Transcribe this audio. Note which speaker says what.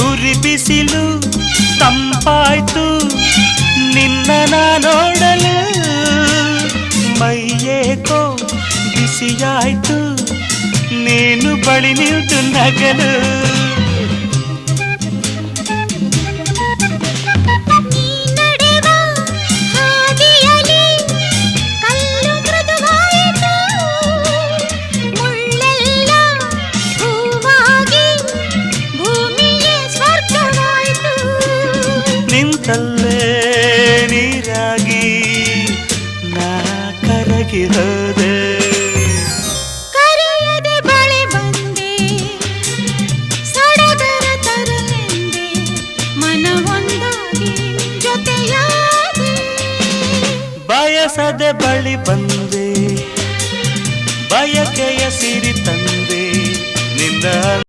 Speaker 1: ಉರಿ ಬಿಸಿಲು ತಂಪಾಯ್ತು ನಿನ್ನ ನೋಡಲು ಮೈಯೇಕೋ ಬಿಸಿಯಾಯ್ತು ನೀನು ಬಳಿ ನಿಂತು ನಗಲು ನಿಂತಲ್ಲೇ ನೀರಾಗಿ ನಾ ಕರಗಿ ಹೋದೆ
Speaker 2: ಕರೆಯದೆ ಬಳಿ ಬಂದೆ ಸಡಗರ ತರಲೆಂದೆ ಮನವೊಂದಾಗಿ ಜೊತೆಯಾದೆ
Speaker 1: ಬಯಸದೆ ಬಳಿ ಬಂದೆ ಬಯಕೆಯ ಸಿರಿ ತಂದೆ ನಿಂದ